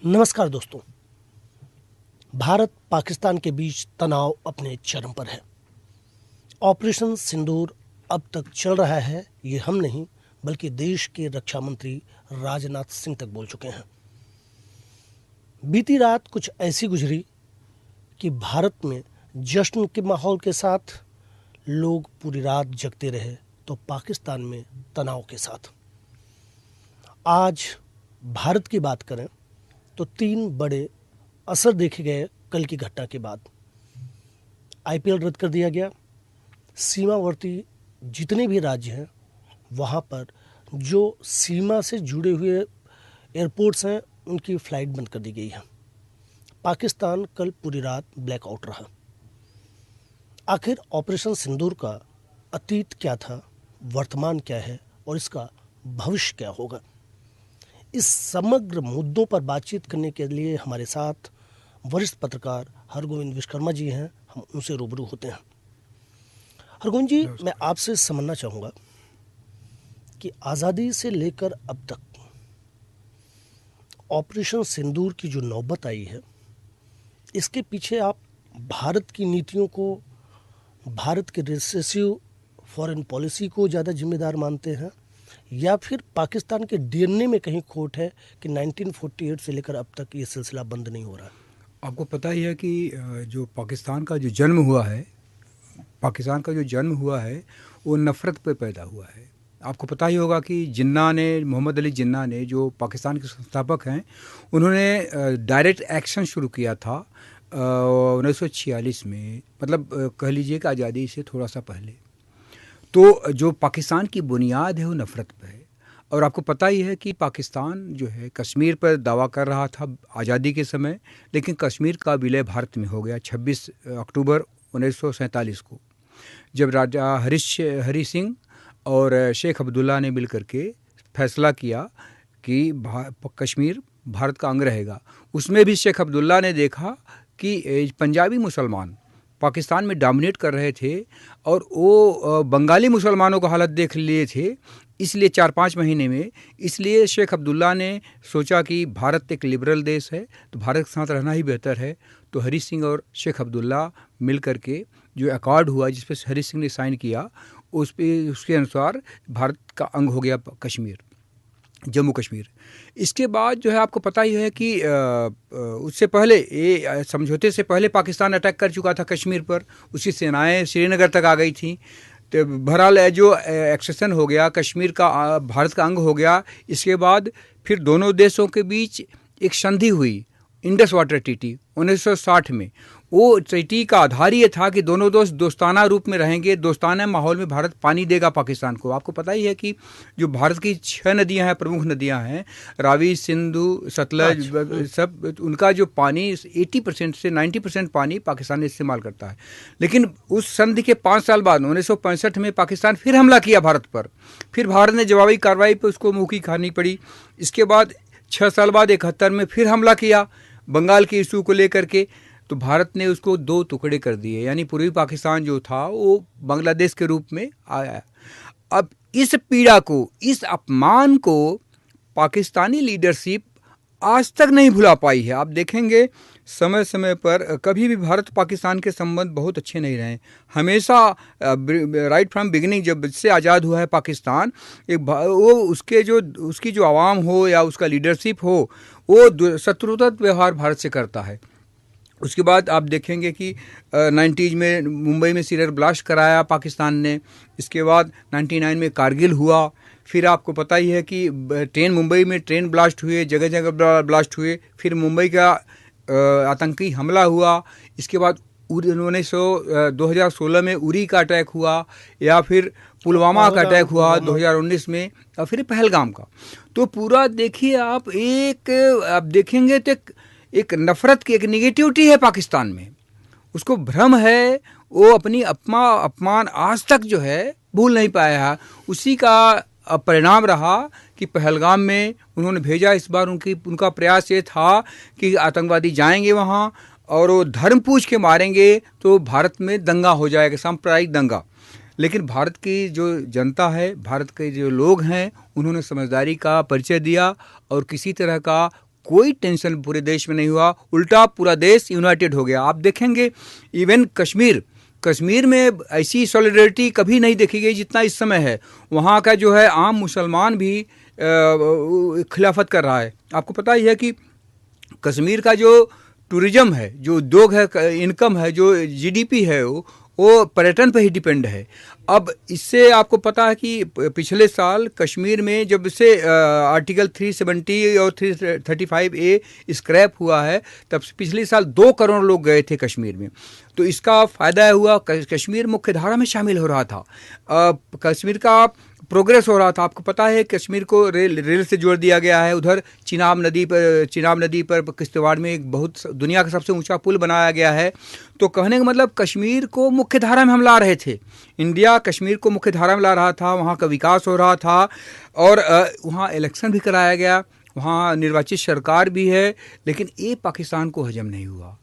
नमस्कार दोस्तों। भारत पाकिस्तान के बीच तनाव अपने चरम पर है। ऑपरेशन सिंदूर अब तक चल रहा है, ये हम नहीं बल्कि देश के रक्षा मंत्री राजनाथ सिंह तक बोल चुके हैं। बीती रात कुछ ऐसी गुजरी कि भारत में जश्न के माहौल के साथ लोग पूरी रात जगते रहे, तो पाकिस्तान में तनाव के साथ। आज भारत की बात करें तो 3 बड़े असर देखे गए कल की घटना के बाद। आईपीएल रद्द कर दिया गया। सीमावर्ती जितने भी राज्य हैं वहाँ पर जो सीमा से जुड़े हुए एयरपोर्ट्स हैं उनकी फ़्लाइट बंद कर दी गई है। पाकिस्तान कल पूरी रात ब्लैकआउट रहा। आखिर ऑपरेशन सिंदूर का अतीत क्या था, वर्तमान क्या है और इसका भविष्य क्या होगा, इस समग्र मुद्दों पर बातचीत करने के लिए हमारे साथ वरिष्ठ पत्रकार हरगोविंद विश्वकर्मा जी हैं। हम उनसे रूबरू होते हैं। हरगोविंद जी, मैं आपसे समझना चाहूँगा कि आज़ादी से लेकर अब तक ऑपरेशन सिंदूर की जो नौबत आई है, इसके पीछे आप भारत की नीतियों को, भारत के रिसेसिव फॉरेन पॉलिसी को ज़्यादा जिम्मेदार मानते हैं, या फिर पाकिस्तान के डीएनए में कहीं खोट है कि 1948 से लेकर अब तक ये सिलसिला बंद नहीं हो रहा? आपको पता ही है कि जो पाकिस्तान का जो जन्म हुआ है वो नफ़रत पे पैदा हुआ है। आपको पता ही होगा कि मोहम्मद अली जिन्ना ने, जो पाकिस्तान के संस्थापक हैं, उन्होंने डायरेक्ट एक्शन शुरू किया था 1946 में, मतलब कह लीजिए कि आज़ादी से थोड़ा सा पहले। तो जो पाकिस्तान की बुनियाद है वो नफ़रत पे है। और आपको पता ही है कि पाकिस्तान जो है कश्मीर पर दावा कर रहा था आज़ादी के समय, लेकिन कश्मीर का विलय भारत में हो गया 26 अक्टूबर 1947 को, जब राजा हरी सिंह और शेख अब्दुल्ला ने मिल करके फैसला किया कि कश्मीर भारत का अंग रहेगा। उसमें भी शेख अब्दुल्ला ने देखा कि पंजाबी मुसलमान पाकिस्तान में डोमिनेट कर रहे थे और वो बंगाली मुसलमानों का हालत देख लिए थे, इसलिए 4-5 महीने में, इसलिए शेख अब्दुल्ला ने सोचा कि भारत एक लिबरल देश है तो भारत के साथ रहना ही बेहतर है। तो हरी सिंह और शेख अब्दुल्ला मिल करके जो अकॉर्ड हुआ, जिस पर हरी सिंह ने साइन किया, उसके अनुसार भारत का अंग हो गया कश्मीर, जम्मू कश्मीर। इसके बाद जो है आपको पता ही है कि उससे पहले, ये समझौते से पहले पाकिस्तान अटैक कर चुका था कश्मीर पर, उसकी सेनाएं श्रीनगर तक आ गई थी। तो बहरहाल जो एक्सेशन हो गया, कश्मीर का भारत का अंग हो गया। इसके बाद फिर दोनों देशों के बीच एक संधि हुई, इंडस वाटर ट्रीटी 1960 में। वो ट्रीटी का आधार ये था कि दोनों दोस्त दोस्ताना रूप में रहेंगे, दोस्ताना माहौल में भारत पानी देगा पाकिस्तान को। आपको पता ही है कि जो भारत की 6 नदियां हैं, प्रमुख नदियां हैं, रावी, सिंधु, सतलज, सब, उनका जो पानी 80% से 90% पानी पाकिस्तान इस्तेमाल करता है। लेकिन उस संधि के 5 साल बाद 1965 में पाकिस्तान फिर हमला किया भारत पर। फिर भारत ने जवाबी कार्रवाई पर उसको मुँह की खानी पड़ी। इसके बाद 6 साल बाद 71 में फिर हमला किया बंगाल के इशू को लेकर के। तो भारत ने उसको 2 टुकड़े कर दिए, यानी पूर्वी पाकिस्तान जो था वो बांग्लादेश के रूप में आया। अब इस पीड़ा को, इस अपमान को पाकिस्तानी लीडरशिप आज तक नहीं भुला पाई है। आप देखेंगे समय समय पर कभी भी भारत पाकिस्तान के संबंध बहुत अच्छे नहीं रहे। हमेशा राइट फ्रॉम बिगिनिंग, जब से आज़ाद हुआ है पाकिस्तान, उसकी जो आवाम हो या उसका लीडरशिप हो, वो शत्रुता व्यवहार भारत से करता है। उसके बाद आप देखेंगे कि 90s में मुंबई में सीरियर ब्लास्ट कराया पाकिस्तान ने। इसके बाद 99 में कारगिल हुआ। फिर आपको पता ही है कि मुंबई में ट्रेन ब्लास्ट हुए, जगह जगह ब्लास्ट हुए। फिर मुंबई का आतंकी हमला हुआ। इसके बाद 2016 में उरी का अटैक हुआ, या फिर पुलवामा का अटैक हुआ 2019 में, और फिर पहलगाम का। तो पूरा देखिए आप देखेंगे तो एक नफ़रत की, एक निगेटिविटी है पाकिस्तान में। उसको भ्रम है, वो अपनी अपमान आज तक जो है भूल नहीं पाया है। उसी का परिणाम रहा कि पहलगाम में उन्होंने भेजा। इस बार उनका प्रयास ये था कि आतंकवादी जाएंगे वहाँ और वो धर्म पूछ के मारेंगे तो भारत में दंगा हो जाएगा, सांप्रदायिक दंगा। लेकिन भारत की जो जनता है, भारत के जो लोग हैं, उन्होंने समझदारी का परिचय दिया और किसी तरह का कोई टेंशन पूरे देश में नहीं हुआ, उल्टा पूरा देश यूनाइटेड हो गया। आप देखेंगे इवन कश्मीर में ऐसी सॉलिडरिटी कभी नहीं देखी गई जितना इस समय है। वहाँ का जो है आम मुसलमान भी खिलाफत कर रहा है। आपको पता ही है कि कश्मीर का जो टूरिज्म है, जो उद्योग है, इनकम है, जो जीडीपी है, वो पर्यटन पर ही डिपेंड है। अब इससे आपको पता है कि पिछले साल कश्मीर में जब से आर्टिकल 370 और 335A स्क्रैप हुआ है, तब से पिछले साल 2 करोड़ लोग गए थे कश्मीर में। तो इसका फ़ायदा हुआ, कश्मीर मुख्य धारा में शामिल हो रहा था, कश्मीर का प्रोग्रेस हो रहा था। आपको पता है कश्मीर को रेल से जोड़ दिया गया है। उधर चिनाब नदी पर किश्तवाड़ में एक बहुत दुनिया का सबसे ऊंचा पुल बनाया गया है। तो कहने का मतलब कश्मीर को मुख्य धारा में हम ला रहे थे, इंडिया कश्मीर को मुख्य धारा में ला रहा था, वहाँ का विकास हो रहा था और वहाँ इलेक्शन भी कराया गया, वहाँ निर्वाचित सरकार भी है। लेकिन ये पाकिस्तान को हजम नहीं हुआ।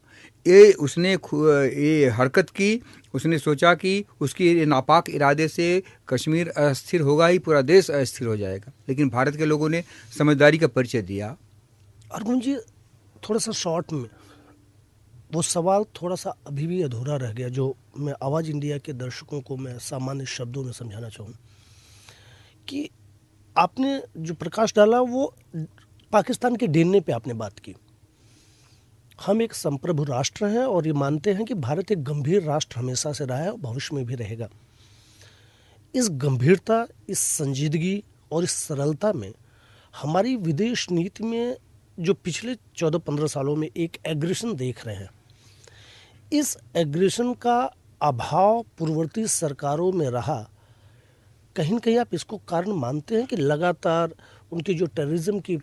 ये हरकत की, उसने सोचा कि उसकी नापाक इरादे से कश्मीर अस्थिर होगा ही, पूरा देश अस्थिर हो जाएगा। लेकिन भारत के लोगों ने समझदारी का परिचय दिया। अर्जुन जी, थोड़ा सा शॉर्ट में वो सवाल थोड़ा सा अभी भी अधूरा रह गया, जो मैं आवाज़ इंडिया के दर्शकों को मैं सामान्य शब्दों में समझाना चाहूँ कि आपने जो प्रकाश डाला वो पाकिस्तान के डीएनए पे आपने बात की। हम एक संप्रभु राष्ट्र हैं और ये मानते हैं कि भारत एक गंभीर राष्ट्र हमेशा से रहा है और भविष्य में भी रहेगा। इस गंभीरता, इस संजीदगी और इस सरलता में हमारी विदेश नीति में जो पिछले 14-15 सालों में एक एग्रेशन देख रहे हैं, इस एग्रेशन का अभाव पूर्ववर्ती सरकारों में रहा। कहीं न कहीं आप इसको कारण मानते हैं कि लगातार उनकी जो टेररिज्म की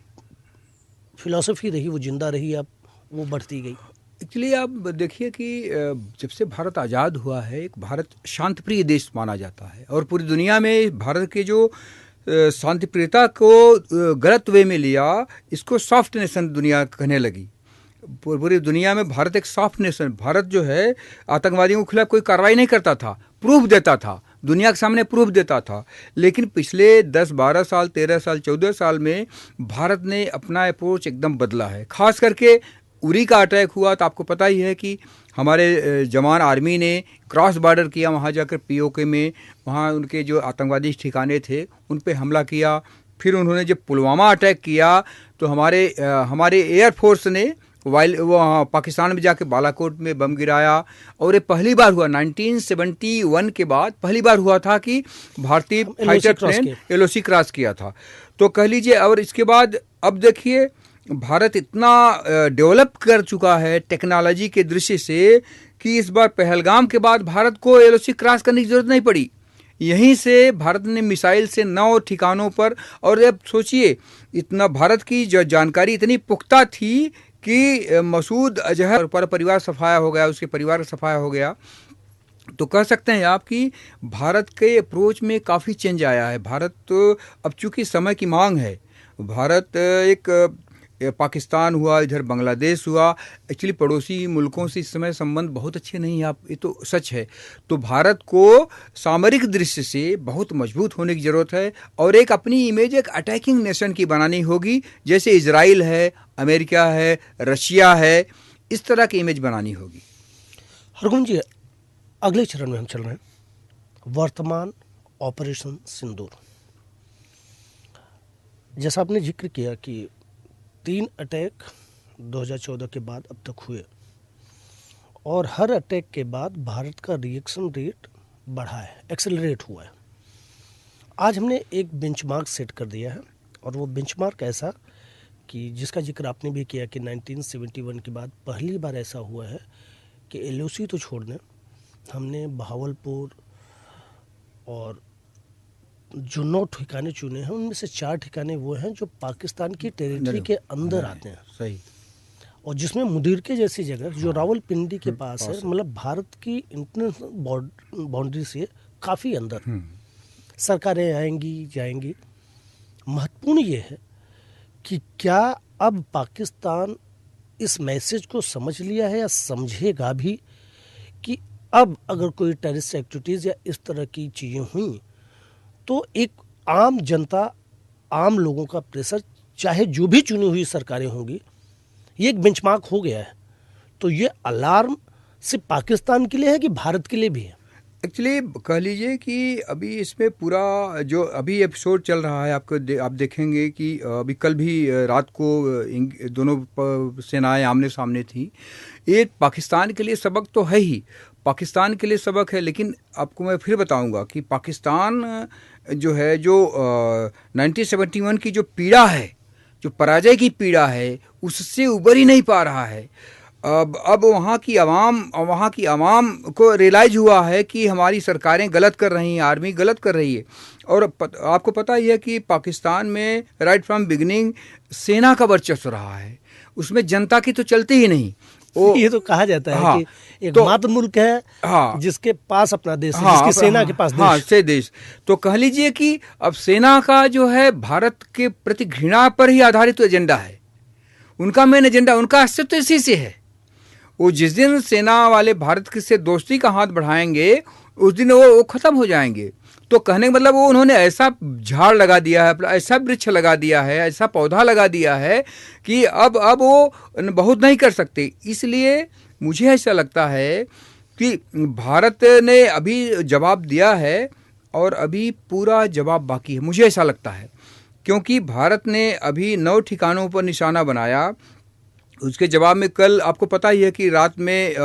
फिलॉसफी रही वो जिंदा रही, अब वो बढ़ती गई। एक्चुअली आप देखिए कि जब से भारत आज़ाद हुआ है, एक भारत शांतिप्रिय देश माना जाता है और पूरी दुनिया में भारत के जो शांतिप्रियता को गलत वे में लिया, इसको सॉफ्ट नेशन दुनिया कहने लगी। पूरी दुनिया में भारत एक सॉफ्ट नेशन, भारत जो है आतंकवादियों के खिलाफ कोई कार्रवाई नहीं करता था, प्रूफ देता था, दुनिया के सामने प्रूफ देता था। लेकिन पिछले 10-12 साल, 13 साल, 14 साल में भारत ने अपना अप्रोच एकदम बदला है। खास करके उरी का अटैक हुआ तो आपको पता ही है कि हमारे जवान आर्मी ने क्रॉस बॉर्डर किया, वहाँ जाकर पीओके में, वहाँ उनके जो आतंकवादी ठिकाने थे उन पे हमला किया। फिर उन्होंने जब पुलवामा अटैक किया तो हमारे एयरफोर्स ने वहाँ पाकिस्तान में जाके बालाकोट में बम गिराया। और ये पहली बार हुआ 1971 के बाद, पहली बार हुआ था कि भारतीय फाइटर प्लेन LOC क्रॉस किया था। तो कह लीजिए, और इसके बाद अब देखिए भारत इतना डेवलप कर चुका है टेक्नोलॉजी के दृष्टि से कि इस बार पहलगाम के बाद भारत को LOC क्रॉस करने की जरूरत नहीं पड़ी। यहीं से भारत ने मिसाइल से 9 ठिकानों पर, और अब सोचिए इतना भारत की जो जानकारी इतनी पुख्ता थी कि मसूद अजहर पर परिवार सफाया हो गया, उसके परिवार का सफाया हो गया। तो कह सकते हैं आप कि भारत के अप्रोच में काफ़ी चेंज आया है। भारत तो अब चूँकि समय की मांग है, भारत एक पाकिस्तान हुआ, इधर बांग्लादेश हुआ, एक्चुअली पड़ोसी मुल्कों से इस समय संबंध बहुत अच्छे नहीं हैं, आप ये तो सच है। तो भारत को सामरिक दृष्टि से बहुत मजबूत होने की ज़रूरत है और एक अपनी इमेज एक अटैकिंग नेशन की बनानी होगी, जैसे इजराइल है, अमेरिका है, रशिया है, इस तरह की इमेज बनानी होगी। हरगुन जी, अगले चरण में हम चल रहे हैं, वर्तमान ऑपरेशन सिंदूर। जैसा आपने जिक्र किया कि 3 अटैक 2014 के बाद अब तक हुए और हर अटैक के बाद भारत का रिएक्शन रेट बढ़ा है, एक्सेलरेट हुआ है। आज हमने एक बेंचमार्क सेट कर दिया है और वो बेंचमार्क ऐसा कि जिसका जिक्र आपने भी किया कि 1971 के बाद पहली बार ऐसा हुआ है कि LOC तो छोड़ दें, हमने बहावलपुर और जो 9 ठिकाने चुने हैं उनमें से 4 ठिकाने वो हैं जो पाकिस्तान की टेरिटरी के अंदर आते हैं। सही। और जिसमें मुदीर के जैसी जगह जो रावलपिंडी के पास है, मतलब भारत की इंटरनेशनल बाउंड्री से काफ़ी अंदर सरकारें आएंगी जाएंगी। महत्वपूर्ण ये है कि क्या अब पाकिस्तान इस मैसेज को समझ लिया है या समझेगा भी कि अब अगर कोई टेररिस्ट एक्टिविटीज़ या इस तरह की चीज़ें हुई तो एक आम जनता, आम लोगों का प्रेशर, चाहे जो भी चुनी हुई सरकारें होंगी, ये एक बेंचमार्क हो गया है, तो ये अलार्म सिर्फ पाकिस्तान के लिए है कि भारत के लिए भी है? एक्चुअली कह लीजिए कि अभी इसमें पूरा जो अभी एपिसोड चल रहा है, आप देखेंगे कि अभी कल भी रात को दोनों सेनाएं आमने सामने थी। ये पाकिस्तान के लिए सबक तो है ही, पाकिस्तान के लिए सबक है, लेकिन आपको मैं फिर बताऊंगा कि पाकिस्तान जो है, जो 1971 की जो पीड़ा है, जो पराजय की पीड़ा है, उससे उबर ही नहीं पा रहा है। अब वहाँ की आवाम को रियलाइज हुआ है कि हमारी सरकारें गलत कर रही हैं, आर्मी गलत कर रही है। और आपको पता ही है कि पाकिस्तान में राइट फ्रॉम बिगिनिंग सेना का वर्चस्व रहा है, उसमें जनता की तो चलती ही नहीं। ये तो कहा जाता है कि एक मात्र मुल्क है जिसके पास अपना देश है, जिसकी सेना के पास देश से देश। तो कह लीजिए कि अब सेना का जो है भारत के प्रति घृणा पर ही आधारित एजेंडा है, उनका मेन एजेंडा, उनका अस्तित्व इसी से है। वो जिस दिन सेना वाले भारत से दोस्ती का हाथ बढ़ाएंगे, उस दिन वो खत्म हो जाएंगे। तो कहने का मतलब वो उन्होंने ऐसा झाड़ लगा दिया है, ऐसा वृक्ष लगा दिया है, ऐसा पौधा लगा दिया है कि अब वो बहुत नहीं कर सकते। इसलिए मुझे ऐसा लगता है कि भारत ने अभी जवाब दिया है और अभी पूरा जवाब बाकी है, मुझे ऐसा लगता है, क्योंकि भारत ने अभी 9 ठिकानों पर निशाना बनाया। उसके जवाब में कल आपको पता ही है कि रात में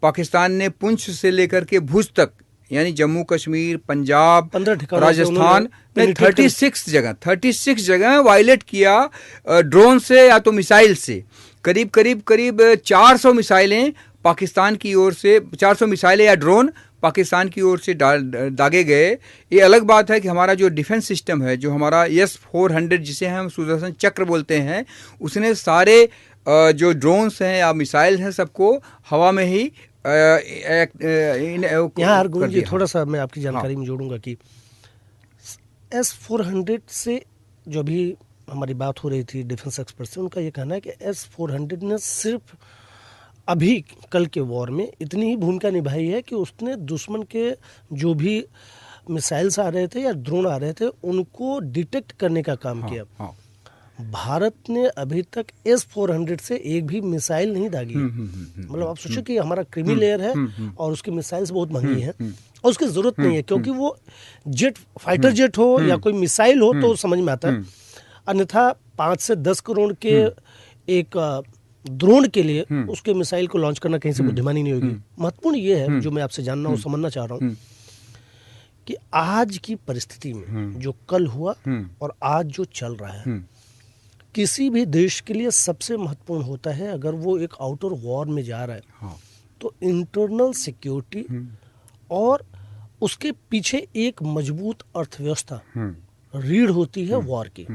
पाकिस्तान ने पुंछ से लेकर के भुज तक, यानी जम्मू कश्मीर, पंजाब, राजस्थान में 36 जगह वायलेट किया ड्रोन से या तो मिसाइल से। करीब 400 मिसाइलें पाकिस्तान की ओर से, 400 मिसाइलें या ड्रोन पाकिस्तान की ओर से दागे गए। ये अलग बात है कि हमारा जो डिफेंस सिस्टम है, जो हमारा S-400 जिसे हम सुदर्शन चक्र बोलते हैं, उसने सारे जो ड्रोन्स हैं या मिसाइल हैं सबको हवा में ही यहाँ अर्जुन जी थोड़ा सा मैं आपकी जानकारी में जोड़ूंगा कि S-400 से जो भी हमारी बात हो रही थी डिफेंस एक्सपर्ट से, उनका ये कहना है कि S-400 ने सिर्फ अभी कल के वॉर में इतनी ही भूमिका निभाई है कि उसने दुश्मन के जो भी मिसाइल्स आ रहे थे या ड्रोन आ रहे थे उनको डिटेक्ट करने का काम किया। भारत ने अभी तक S-400 से एक भी मिसाइल नहीं दागी। मतलब आप सोचिए कि हमारा क्रीमी लेयर है और उसकी मिसाइल्स बहुत महंगी हैं और उसकी जरूरत नहीं है, क्योंकि वो जेट, फाइटर जेट हो या कोई मिसाइल हो तो समझ में आता है, अन्यथा 5 से 10 करोड़ के एक ड्रोन के लिए उसके मिसाइल को लॉन्च करना कहीं से बुद्धिमानी नहीं होगी। महत्वपूर्ण ये है जो मैं आपसे जानना हूँ, समझना चाह रहा हूँ कि आज की परिस्थिति में जो कल हुआ और आज जो चल रहा है, किसी भी देश के लिए सबसे महत्वपूर्ण होता है, अगर वो एक आउटर वॉर में जा रहा है तो इंटरनल सिक्योरिटी और उसके पीछे एक मजबूत अर्थव्यवस्था रीढ़ होती है वॉर की।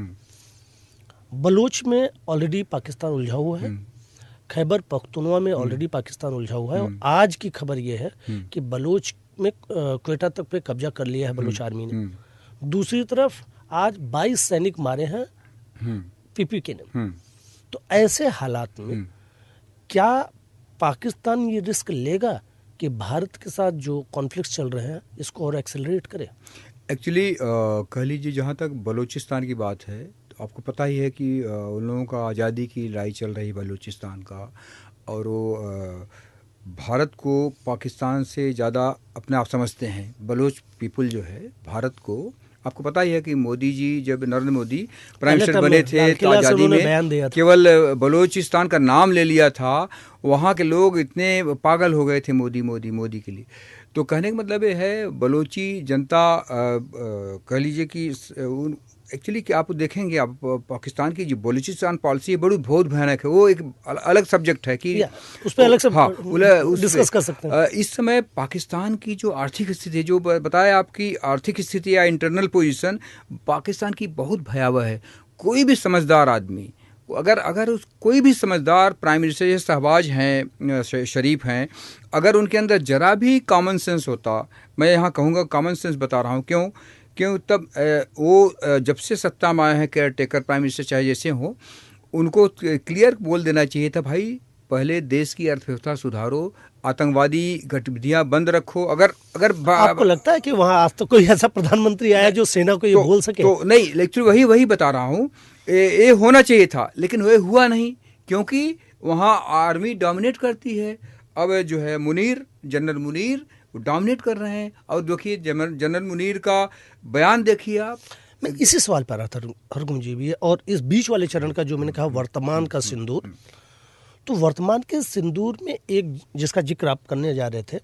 बलोच में ऑलरेडी पाकिस्तान उलझा हुआ है, खैबर पख्तूनवा में ऑलरेडी पाकिस्तान उलझा हुआ है, और आज की खबर यह है कि बलोच में क्वेटा तक पे कब्जा कर लिया है बलोच आर्मी ने। दूसरी तरफ आज 22 सैनिक मारे हैं PPK ने। तो ऐसे हालात में क्या पाकिस्तान ये रिस्क लेगा कि भारत के साथ जो कॉन्फ्लिक्ट चल रहे हैं इसको और एक्सेलरेट करे? एक्चुअली कह लीजिए, जहाँ तक बलूचिस्तान की बात है, तो आपको पता ही है कि उन लोगों का आज़ादी की लड़ाई चल रही बलूचिस्तान का, और वो भारत को पाकिस्तान से ज़्यादा अपने आप समझते हैं। बलोच पीपल जो है भारत को, आपको पता ही है कि मोदी जी जब नरेंद्र मोदी प्राइम मिनिस्टर बने थे तो आज़ादी में केवल बलूचिस्तान का नाम ले लिया था, वहाँ के लोग इतने पागल हो गए थे मोदी के लिए। तो कहने का मतलब ये है, बलोची जनता कह लीजिए कि एक्चुअली कि आप देखेंगे, आप पाकिस्तान की जो बलूचिस्तान पॉलिसी है बहुत भयानक है। वो एक अलग सब्जेक्ट है कि उस पर अलग से डिस्कस कर सकते हैं। इस समय पाकिस्तान की जो आर्थिक स्थिति है, जो बताया आपकी आर्थिक स्थिति या इंटरनल पोजीशन पाकिस्तान की बहुत भयावह है। कोई भी समझदार आदमी, अगर कोई भी समझदार प्राइम मिनिस्टर जैसे शहबाज हैं, शरीफ हैं, अगर उनके अंदर जरा भी कॉमन सेंस होता, मैं यहाँ कहूँगा कॉमन सेंस बता रहा हूँ, क्यों तब वो जब से सत्ता में आए हैं, केयर टेकर प्राइम मिनिस्टर चाहे जैसे हो, उनको क्लियर बोल देना चाहिए था, भाई पहले देश की अर्थव्यवस्था सुधारो, आतंकवादी गतिविधियां बंद रखो। अगर आपको लगता है कि वहाँ आज तक कोई ऐसा प्रधानमंत्री आया जो सेना को ये बोल सके? तो नहीं, लेकिन वही बता रहा हूँ, ये होना चाहिए था, लेकिन वह हुआ नहीं, क्योंकि वहाँ आर्मी डोमिनेट करती है। अब जो है जनरल मुनीर डोमिनेट कर रहे हैं। और देखिए जनरल मुनीर का बयान देखिए आप। मैं इसी सवाल पर आता हरगुम जी भी, और इस बीच वाले चरण का जो मैंने कहा वर्तमान का सिंदूर, तो वर्तमान के सिंदूर में एक जिसका जिक्र आप करने जा रहे थे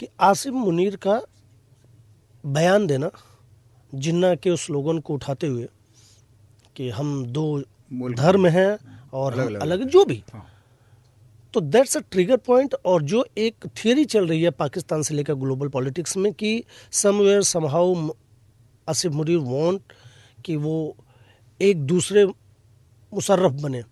कि आसिम मुनीर का बयान देना, जिन्ना के उस स्लोगन को उठाते हुए कि हम दो धर्म हैं और हम अलग जो भी, तो दैट्स अ ट्रिगर पॉइंट। और जो एक थियरी चल रही है पाकिस्तान से लेकर ग्लोबल पॉलिटिक्स में कि somewhere somehow Asif Munir want कि वो एक दूसरे मुशर्रफ बने।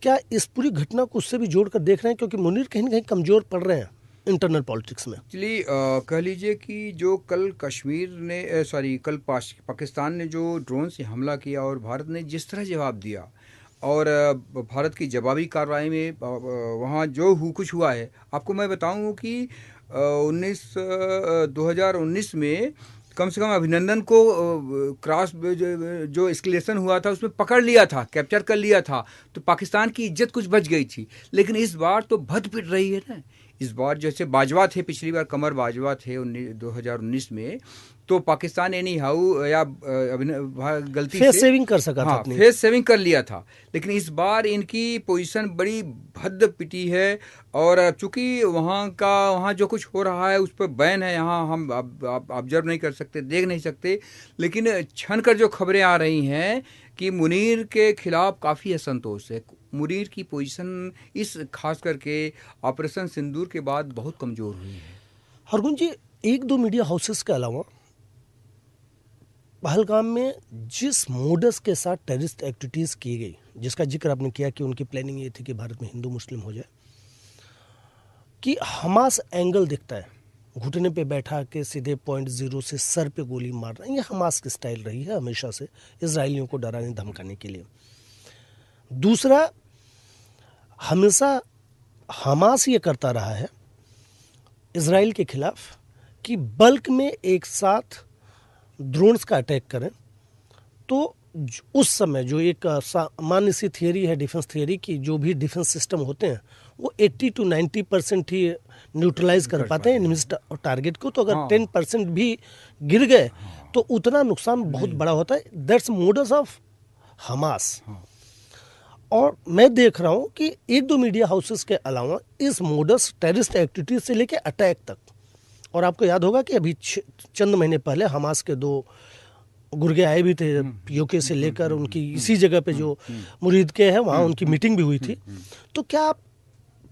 क्या इस पूरी घटना को उससे भी जोड़कर देख रहे हैं, क्योंकि मुनीर कहीं ना कहीं कमजोर पड़ रहे हैं इंटरनल पॉलिटिक्स में? एक्चुअली कह लीजिए कि जो कल कल पाकिस्तान ने जो ड्रोन से हमला किया और भारत ने जिस तरह जवाब दिया, और भारत की जवाबी कार्रवाई में वहाँ जो कुछ हुआ है, आपको मैं बताऊँ कि 2019 में कम से कम अभिनंदन को क्रॉस जो एस्केलेशन हुआ था उसमें पकड़ लिया था, कैप्चर कर लिया था, तो पाकिस्तान की इज्जत कुछ बच गई थी। लेकिन इस बार तो भद पिट रही है ना। इस बार जैसे बाजवा थे, पिछली बार कमर बाजवा थे 2019 में, तो पाकिस्तान एनी हाउ या गलती फेस से सेविंग कर सका था, फेस सेविंग कर लिया था। लेकिन इस बार इनकी पोजीशन बड़ी भद्द पिटी है। और चूंकि वहाँ जो कुछ हो रहा है उस पर बैन है, यहाँ हम ऑब्जर्व नहीं कर सकते, देख नहीं सकते। लेकिन छन कर जो खबरें आ रही हैं कि मुनीर के खिलाफ काफ़ी असंतोष है। मुनीर की पोजीशन इस खास करके ऑपरेशन सिंदूर के बाद बहुत कमज़ोर हुई है। हरगुन जी, एक दो मीडिया हाउसेस के अलावा पहलगाम में जिस मोडस के साथ टेररिस्ट एक्टिविटीज़ की गई, जिसका जिक्र आपने किया कि उनकी प्लानिंग ये थी कि भारत में हिंदू मुस्लिम हो जाए, कि हमास एंगल दिखता है, घुटने पे बैठा के सीधे पॉइंट जीरो से सर पे गोली मार रहा है। ये हमास की स्टाइल रही है हमेशा से, इजराइलियों को डराने धमकाने के लिए। दूसरा, हमेशा हमास ये करता रहा है इजराइल के खिलाफ कि बल्क में एक साथ ड्रोन्स का अटैक करें। तो उस समय जो एक सामान्य सी थियरी है, डिफेंस थियरी की, जो भी डिफेंस सिस्टम होते हैं वो 80 to 90% ही न्यूट्रलाइज कर पाते हैं एनिमी टारगेट को। तो अगर 10% भी गिर गए तो उतना नुकसान बहुत बड़ा होता है। That's modus of Hamas. और मैं देख रहा हूँ कि एक दो मीडिया हाउसेस के अलावा इस मोडस टेररिस्ट एक्टिविटीज से लेकर अटैक तक, और आपको याद होगा कि अभी चंद महीने पहले हमास के 2 गुर्गे आए भी थे यूके से लेकर, उनकी इसी जगह पे जो मुरीद के हैं वहाँ उनकी मीटिंग भी हुई थी। तो क्या आप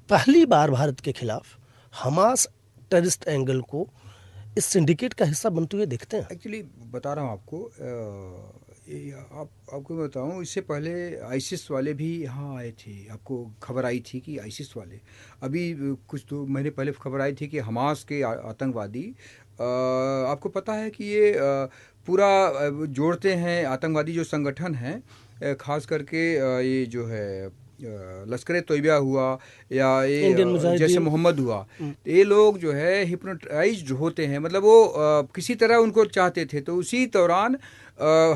पहली बार भारत के खिलाफ हमास टेररिस्ट एंगल को इस सिंडिकेट का हिस्सा बनते हुए देखते हैं? एक्चुअली बता रहा हूँ आपको, आपको बताऊँ, इससे पहले आईसिस वाले भी यहाँ आए थे। आपको खबर आई थी कि आईसिस वाले, अभी कुछ 2 महीने पहले खबर आई थी कि हमास के आतंकवादी, आपको पता है कि ये पूरा जोड़ते हैं आतंकवादी जो संगठन हैं, खास करके ये जो है लश्कर तोयबा हुआ या ये जैसे मोहम्मद हुआ, ये लोग जो है हिप्नोटाइज्ड होते हैं। मतलब वो किसी तरह उनको चाहते थे। तो उसी दौरान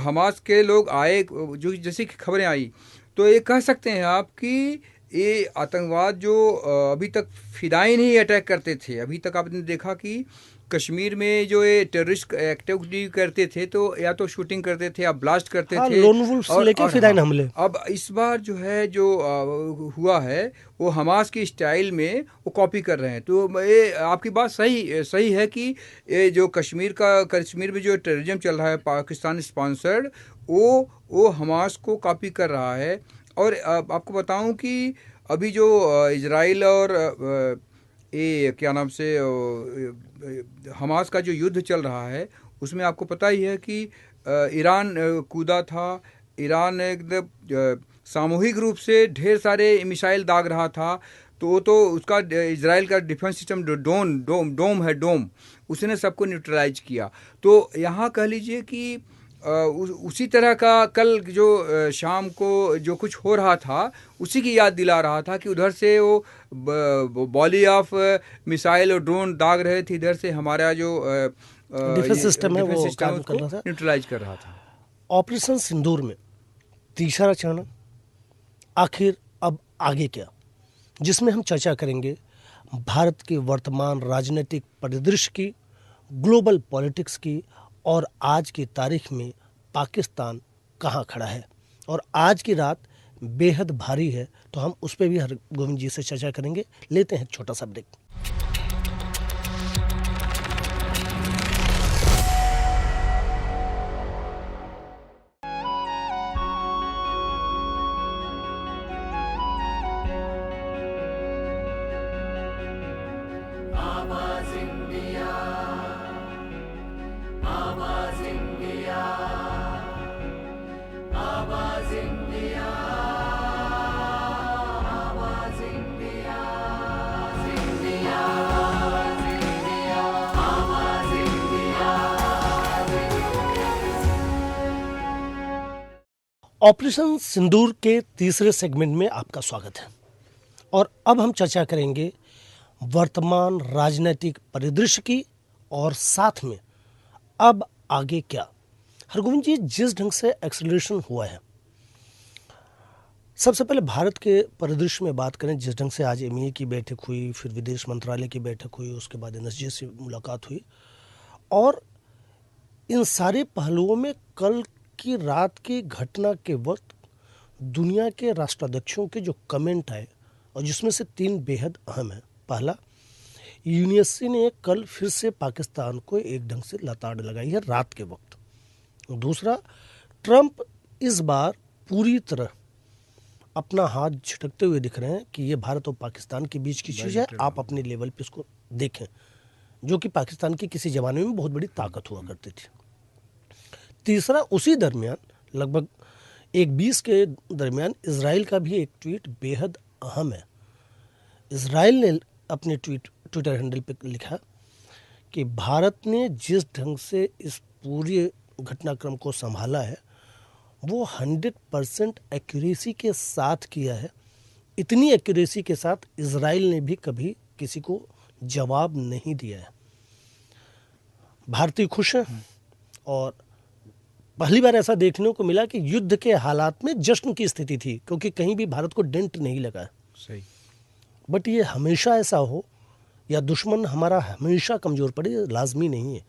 हमास के लोग आए, जो जैसी खबरें आई, तो ये कह सकते हैं आप कि ये आतंकवाद जो अभी तक फिदाइन ही अटैक करते थे। अभी तक आपने देखा कि कश्मीर में जो ये टेररिस्ट एक्टिविटी करते थे तो या तो शूटिंग करते थे या ब्लास्ट करते थे, लोन वुल्फ से लेके फिदाइन हमले। अब इस बार जो है जो हुआ है वो हमास की स्टाइल में वो कॉपी कर रहे हैं। तो ये आपकी बात सही है कि ये जो कश्मीर में जो टेररिज्म चल रहा है पाकिस्तान स्पॉन्सर्ड, वो हमास को कॉपी कर रहा है। और आपको बताऊं कि अभी जो इजराइल और ये क्या नाम से हमास का जो युद्ध चल रहा है, उसमें आपको पता ही है कि ईरान कूदा था। ईरान एकदम सामूहिक रूप से ढेर सारे मिसाइल दाग रहा था। तो उसका इजराइल का डिफेंस सिस्टम डोम है, उसने सबको न्यूट्रलाइज किया। तो यहाँ कह लीजिए कि उसी तरह का कल जो शाम को जो कुछ हो रहा था उसी की याद दिला रहा था कि उधर से वो वॉली ऑफ मिसाइल और ड्रोन दाग रहे थे, इधर से हमारा जो डिफेंस सिस्टम है वो काम कर रहा था, न्यूट्रलाइज कर रहा था। ऑपरेशन सिंदूर में तीसरा चरण आखिर अब आगे क्या, जिसमें हम चर्चा करेंगे भारत के वर्तमान राजनीतिक परिदृश्य की, ग्लोबल पॉलिटिक्स की, और आज की तारीख में पाकिस्तान कहाँ खड़ा है। और आज की रात बेहद भारी है, तो हम उस पर भी हरगोविंद जी से चर्चा करेंगे। लेते हैं एक छोटा सा ब्रेक। ऑपरेशन सिंदूर के तीसरे सेगमेंट में आपका स्वागत है। और अब हम चर्चा करेंगे वर्तमान राजनीतिक परिदृश्य की, और साथ में अब आगे क्या। हरगोविंद जी, जिस ढंग से एक्सेलरेशन हुआ है, सबसे पहले भारत के परिदृश्य में बात करें, जिस ढंग से आज एमईए की बैठक हुई, फिर विदेश मंत्रालय की बैठक हुई, उसके बाद एनएसजी से मुलाकात हुई, और इन सारे पहलुओं में कल की रात की घटना के वक्त दुनिया के राष्ट्राध्यक्षों के जो कमेंट आए, और जिसमें से 3 बेहद अहम है। पहला, यूएनसी ने कल फिर से पाकिस्तान को एक ढंग से लताड़ लगाई है रात के वक्त। दूसरा, ट्रंप इस बार पूरी तरह अपना हाथ झटकते हुए दिख रहे हैं कि ये भारत और पाकिस्तान के बीच की चीज़ है, आप अपने लेवल पे इसको देखें, जो कि पाकिस्तान की किसी ज़माने में बहुत बड़ी ताकत हुआ करती थी। तीसरा, उसी दरमियान लगभग 1:20 के दरमियान इजराइल का भी एक ट्वीट बेहद अहम है। इजराइल ने अपने ट्विटर हैंडल पे लिखा कि भारत ने जिस ढंग से इस पूरे घटनाक्रम को संभाला है, वो 100% एक्यूरेसी के साथ किया है। इतनी एक्यूरेसी के साथ इजराइल ने भी कभी किसी को जवाब नहीं दिया है। भारतीय खुश हैं, और पहली बार ऐसा देखने को मिला कि युद्ध के हालात में जश्न की स्थिति थी, क्योंकि कहीं भी भारत को डेंट नहीं लगा। सही। बट ये हमेशा ऐसा हो या दुश्मन हमारा हमेशा कमज़ोर पड़े, लाजमी नहीं है।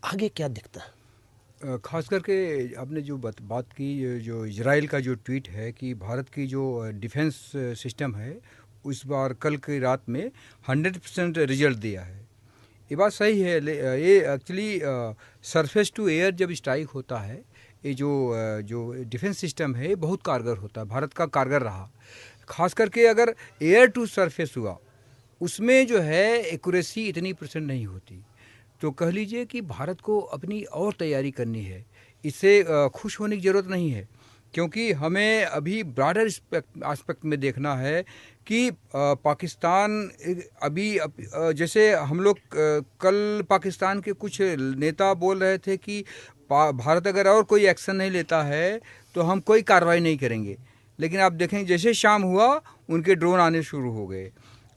आगे क्या दिखता है? खास करके आपने जो बात की, जो इजराइल का जो ट्वीट है कि भारत की जो डिफेंस सिस्टम है उस बार कल की रात में 100% रिजल्ट दिया है। ये बात सही है। ये एक्चुअली सरफेस टू एयर जब स्ट्राइक होता है, ये जो डिफेंस सिस्टम है बहुत कारगर होता है, भारत का कारगर रहा। खास करके अगर एयर टू सरफेस हुआ, उसमें जो है एक्यूरेसी इतनी % नहीं होती। तो कह लीजिए कि भारत को अपनी और तैयारी करनी है। इससे खुश होने की ज़रूरत नहीं है, क्योंकि हमें अभी ब्रॉडर एस्पेक्ट में देखना है कि पाकिस्तान अभी जैसे हम लोग कल पाकिस्तान के कुछ नेता बोल रहे थे कि भारत अगर और कोई एक्शन नहीं लेता है तो हम कोई कार्रवाई नहीं करेंगे, लेकिन आप देखें जैसे शाम हुआ उनके ड्रोन आने शुरू हो गए।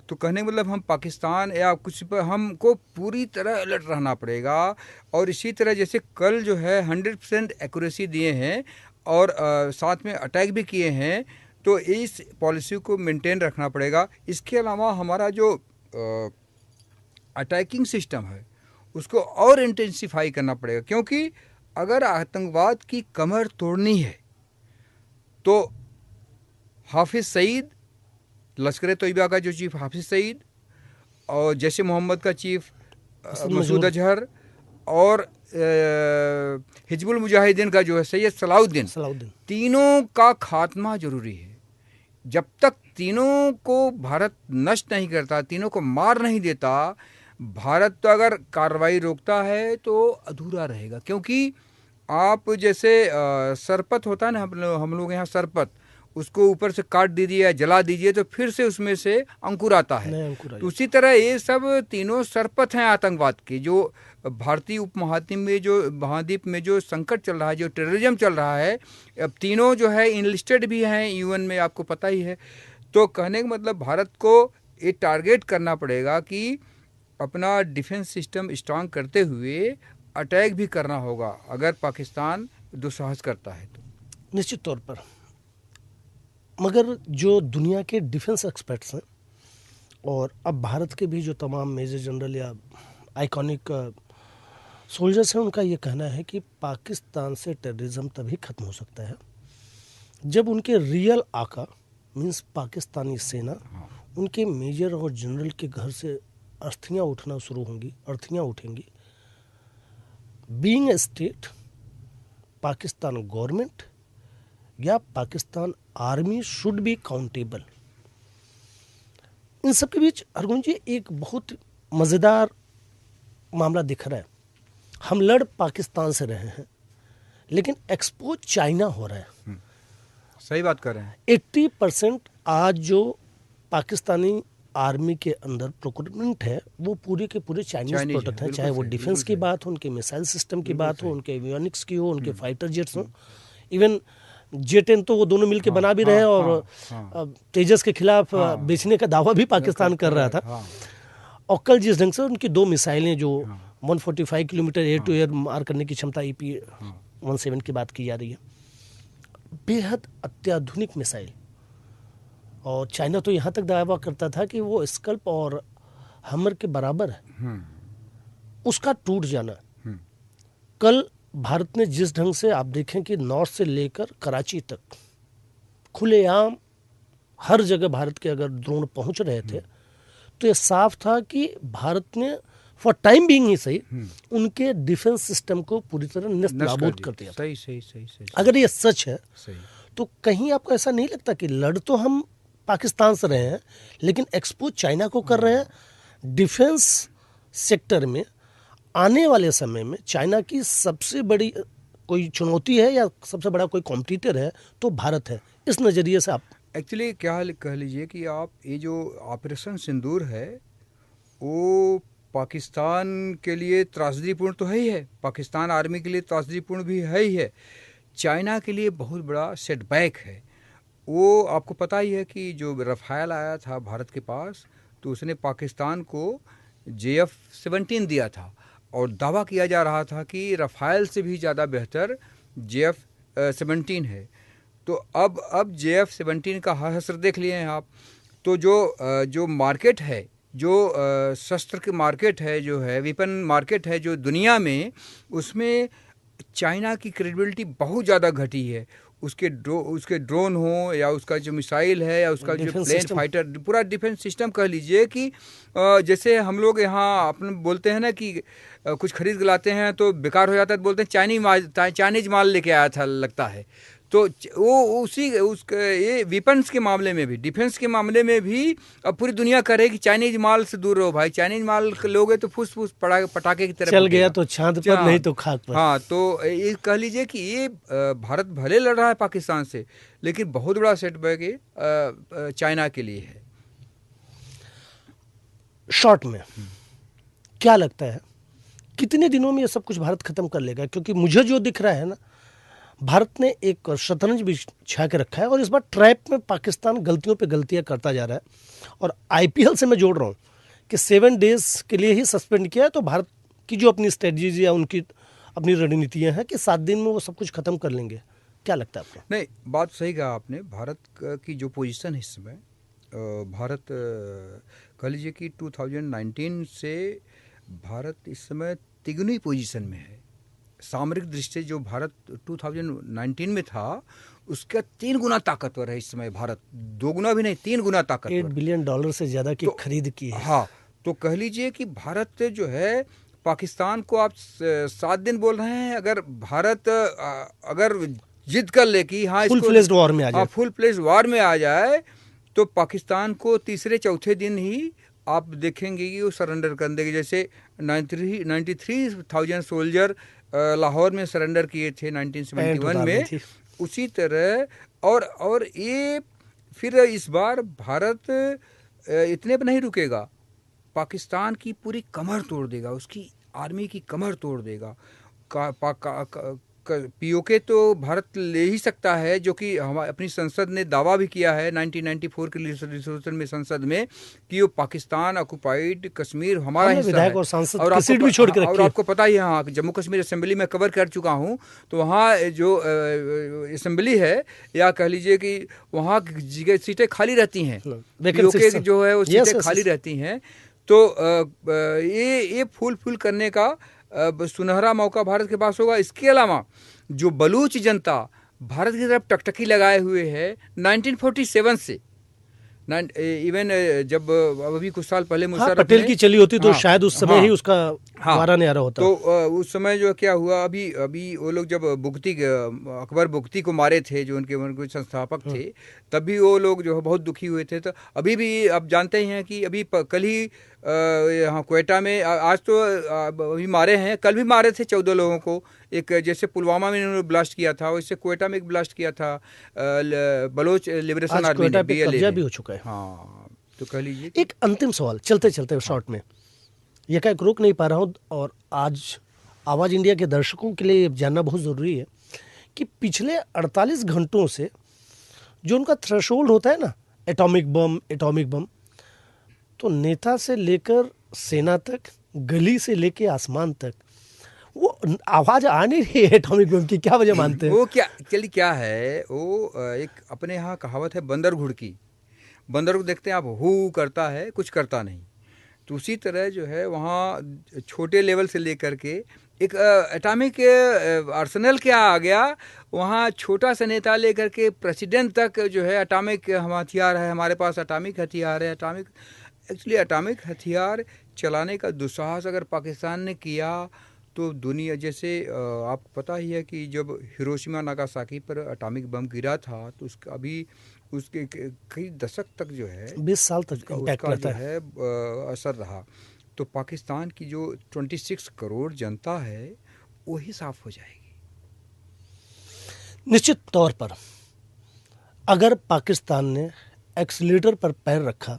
तो कहने का मतलब हम पाकिस्तान या कुछ पर हमको पूरी तरह अलर्ट रहना पड़ेगा। और इसी तरह जैसे कल जो है 100% एक्यूरेसी दिए हैं और साथ में अटैक भी किए हैं, तो इस पॉलिसी को मेंटेन रखना पड़ेगा। इसके अलावा हमारा जो अटैकिंग सिस्टम है उसको और इंटेंसिफाई करना पड़ेगा, क्योंकि अगर आतंकवाद की कमर तोड़नी है तो हाफिज़ सईद, लश्कर तोयबा का जो चीफ हाफिज़ सईद, और जैश मोहम्मद का चीफ मसूद अजहर, और हिजबुल मुजाहिदीन का जो है सैयद सलाउद्दीन, तीनों का खात्मा जरूरी है। जब तक तीनों को भारत नष्ट नहीं करता, तीनों को मार नहीं देता, भारत तो अगर कार्रवाई रोकता है तो अधूरा रहेगा। क्योंकि आप जैसे सरपत होता है ना, हम लोग यहाँ सरपत, उसको ऊपर से काट दीजिए या जला दीजिए तो फिर से उसमें से अंकुर आता है। तो उसी तरह ये सब तीनों सरपत हैं आतंकवाद के। जो भारतीय महाद्वीप में जो संकट चल रहा है, जो टेररिज्म चल रहा है, अब तीनों जो है इनलिस्टेड भी हैं यूएन में, आपको पता ही है। तो कहने का मतलब भारत को ये टारगेट करना पड़ेगा कि अपना डिफेंस सिस्टम स्ट्रांग करते हुए अटैक भी करना होगा अगर पाकिस्तान दुस्साहस करता है तो। निश्चित तौर पर मगर जो दुनिया के डिफेंस एक्सपर्ट्स हैं और अब भारत के भी जो तमाम मेजर जनरल या आइकॉनिक सोल्जर्स हैं, उनका ये कहना है कि पाकिस्तान से टेररिज्म तभी खत्म हो सकता है जब उनके रियल आका मींस पाकिस्तानी सेना हाँ। उनके मेजर और जनरल के घर से अस्थियां उठना शुरू होंगी, अर्थियां उठेंगी। Being a state, Pakistan government या Pakistan army should be countable. इन सब के बीच अर्जुन जी एक बहुत मज़ेदार मामला दिख रहा है। हम लड़ पाकिस्तान से रहे हैं लेकिन एक्सपोज चाइना हो रहा है। सही बात कर रहे हैं। 80% आज जो पाकिस्तानी आर्मी के अंदर प्रोक्योरमेंट है वो पूरे के पूरे चाइनीज प्रोडक्ट हैं, चाहे वो डिफेंस की बात हो, उनके मिसाइल सिस्टम की बात हो, उनके एवियोनिक्स की हो, उनके फाइटर जेट्स हो, इवन J-10 तो वो दोनों मिलके बना भी रहे और तेजस के खिलाफ बेचने का दावा भी पाकिस्तान कर रहा था। और कल जिस ढंग से उनकी 2 मिसाइलें जो 145 किलोमीटर एयर टू एयर मार करने की क्षमता EP-17 की बात की जा रही है, बेहद अत्याधुनिक मिसाइल। और चाइना तो यहाँ तक दावा करता था कि वो स्कल्प और हमर के बराबर है। उसका टूट जाना, कल भारत ने जिस ढंग से आप देखें कि नॉर्थ से लेकर कराची तक खुलेआम हर जगह भारत के अगर ड्रोन पहुंच रहे थे तो ये साफ था कि भारत ने फॉर टाइम बीइंग ही सही उनके डिफेंस सिस्टम को पूरी तरह नेस्तनाबूद कर दिया। सही। अगर ये सच है सही। तो कहीं आपको ऐसा नहीं लगता कि लड़ तो हम पाकिस्तान से रहे हैं लेकिन एक्सपोज चाइना को कर रहे हैं। डिफेंस सेक्टर में आने वाले समय में चाइना की सबसे बड़ी कोई चुनौती है या सबसे बड़ा कोई कॉम्पिटिटर है तो भारत है। इस नज़रिए से आप एक्चुअली क्या कह लीजिए कि आप ये जो ऑपरेशन सिंदूर है वो पाकिस्तान के लिए त्रासदीपूर्ण तो है ही है, पाकिस्तान आर्मी के लिए त्रासदीपूर्ण भी है ही है, चाइना के लिए बहुत बड़ा सेटबैक है। वो आपको पता ही है कि जो रफ़ाल आया था भारत के पास तो उसने पाकिस्तान को JF-17 दिया था और दावा किया जा रहा था कि रफ़ाल से भी ज़्यादा बेहतर JF-17 है। तो अब JF-17 का हश्र देख लिए हैं आप। तो जो मार्केट है, जो शस्त्र की मार्केट है, जो है वेपन मार्केट है जो दुनिया में, उसमें चाइना की क्रेडिबिलिटी बहुत ज़्यादा घटी है। उसके ड्रोन हो या उसका जो मिसाइल है या उसका जो प्लेन फाइटर, पूरा डिफेंस सिस्टम कह लीजिए कि जैसे हम लोग यहाँ अपने बोलते हैं ना कि कुछ खरीद के लाते हैं तो बेकार हो जाता है तो बोलते हैं चाइनीज माल लेके आया था लगता है। तो वो ये वेपन्स के मामले में भी, डिफेंस के मामले में भी अब पूरी दुनिया करे कि चाइनीज माल से दूर रहो भाई, चाइनीज माल लोगे तो फुस फुस पटाखे की तरह चल गया तो चांद पर नहीं तो खाक पर। हाँ, तो ये कह लीजिए कि ये भारत भले लड़ रहा है पाकिस्तान से लेकिन बहुत बड़ा सेटबैक ये चाइना के लिए है। शॉर्ट में क्या लगता है कितने दिनों में ये सब कुछ भारत खत्म कर लेगा? क्योंकि मुझे जो दिख रहा है ना, भारत ने एक शतरंज बिछा के रखा है और इस बार ट्रैप में पाकिस्तान गलतियों पे गलतियां करता जा रहा है। और IPL से मैं जोड़ रहा हूँ कि 7 डेज के लिए ही सस्पेंड किया है, तो भारत की जो अपनी स्ट्रेटजीज या उनकी अपनी रणनीतियां हैं कि 7 दिन में वो सब कुछ खत्म कर लेंगे। क्या लगता है आपको? नहीं, बात सही कहा आपने। भारत की जो पोजीशन है इस समय, भारत कह लीजिए कि 2019 से भारत इस समय तिगुनी पोजीशन में है। सामरिक दृष्टि जो भारत 2019 में था उसका 3 गुना ताकतवर है इस समय भारत। 2 गुना भी नहीं, 3 गुना ताकतवर। $8 बिलियन से ज़्यादा की खरीद की है। हाँ, तो कह लीजिए कि भारत जो है पाकिस्तान को आप 7 दिन बोल रहे हैं, अगर भारत अगर जिद कर ले कि हाँ फुल फ्लेज्ड वॉर में आ जाए, फुल फ्लेज्ड वॉर में आ जाए तो पाकिस्तान को तीसरे चौथे दिन ही आप देखेंगे कि वो सरेंडर कर देंगे। जैसे 93,000 सोल्जर लाहौर में सरेंडर किए थे 1971 में, उसी तरह। और ये फिर इस बार भारत इतने पर नहीं रुकेगा, पाकिस्तान की पूरी कमर तोड़ देगा, उसकी आर्मी की कमर तोड़ देगा। पीओके तो भारत ले ही सकता है, जो कि हमारी अपनी संसद ने दावा भी किया है 1994 के रिजोल्यूशन में संसद में कि वो पाकिस्तान ऑक्युपाइड कश्मीर हमारा हमने हिस्सा विधायक है। और सांसद और की सीट भी छोड़ के और रखी है। आपको पता ही है, हाँ, जम्मू कश्मीर असेंबली में कवर कर चुका हूँ, तो वहाँ जो असेंबली है, या कह लीजिए कि वहाँ सीटें खाली रहती हैं, पीओके जो है वो सीटें खाली रहती हैं। तो ये फूल करने का सुनहरा मौका भारत के पास होगा। इसके अलावा जो बलूच जनता भारत की तरफ टकटकी लगाए हुए है 1947 से, इवन जब अभी कुछ साल पहले मुशर्रफ पटेल की चली होती तो शायद उस समय ही उसका वारा नहीं आ रहा होता। तो उस समय जो क्या हुआ, अभी वो लोग जब अकबर बुगती को मारे थे, जो उनके संस्थापक थे, तभी वो लोग जो है बहुत दुखी हुए थे। तो अभी भी आप जानते ही हैं कि अभी कल ही यहाँ क्वेटा में, आज तो अभी मारे हैं, कल भी मारे थे 14 लोगों को। एक जैसे पुलवामा में इन्होंने ब्लास्ट किया था, वैसे क्वेटा में एक ब्लास्ट किया था बलोच लिबरेशन आर्मी ने, कब्जा भी हो चुका है। हाँ, तो कह लीजिए। एक अंतिम सवाल चलते चलते शॉर्ट में, यह क्या रोक नहीं पा रहा हूँ, और आज आवाज़ इंडिया के दर्शकों के लिए जानना बहुत ज़रूरी है कि पिछले 48 घंटों से जो उनका थ्रेशोल्ड होता है ना, एटॉमिक बम, तो नेता से लेकर सेना तक, गली से लेकर आसमान तक, वो आवाज़ आ नहीं रही है एटॉमिक बम की। क्या वजह मानते हैं? वो क्या है, वो एक अपने यहाँ कहावत है बंदर घुड़की। बंदर को देखते हैं आप, हु करता है, कुछ करता नहीं। तो उसी तरह जो है वहाँ छोटे लेवल से लेकर के एक एटॉमिक आर्सेनल क्या आ गया, वहाँ छोटा सा नेता लेकर के प्रेसिडेंट तक जो है एटॉमिक हथियार है, हमारे पास एटॉमिक हथियार है। एक्चुअली एटॉमिक हथियार चलाने का दुस्साहस अगर पाकिस्तान ने किया तो दुनिया, जैसे आपको पता ही है कि जब हिरोशिमा नागासाकी पर एटॉमिक बम गिरा था, तो उसका अभी उसके कई दशक तक जो है 20 साल तक इम्पैक्ट करता है असर रहा। तो पाकिस्तान की जो 26 करोड़ जनता है वही साफ हो जाएगी। निश्चित तौर पर अगर पाकिस्तान ने एक्सीलेटर पर पैर रखा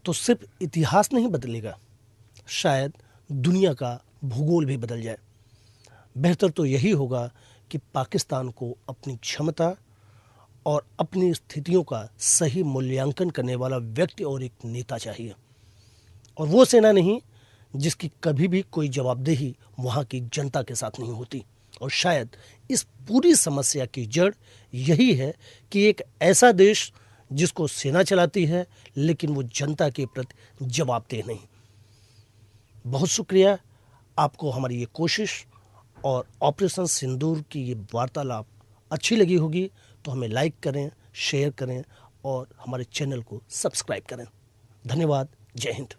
तो सिर्फ इतिहास नहीं बदलेगा, शायद दुनिया का भूगोल भी बदल जाए। बेहतर तो यही होगा कि पाकिस्तान को अपनी क्षमता और अपनी स्थितियों का सही मूल्यांकन करने वाला व्यक्ति और एक नेता चाहिए, और वो सेना नहीं जिसकी कभी भी कोई जवाबदेही वहाँ की जनता के साथ नहीं होती। और शायद इस पूरी समस्या की जड़ यही है कि एक ऐसा देश जिसको सेना चलाती है लेकिन वो जनता के प्रति जवाबदेह नहीं। बहुत शुक्रिया आपको हमारी ये कोशिश और ऑपरेशन सिंदूर की ये वार्तालाप अच्छी लगी होगी तो हमें लाइक करें, शेयर करें और हमारे चैनल को सब्सक्राइब करें। धन्यवाद। जय हिंद।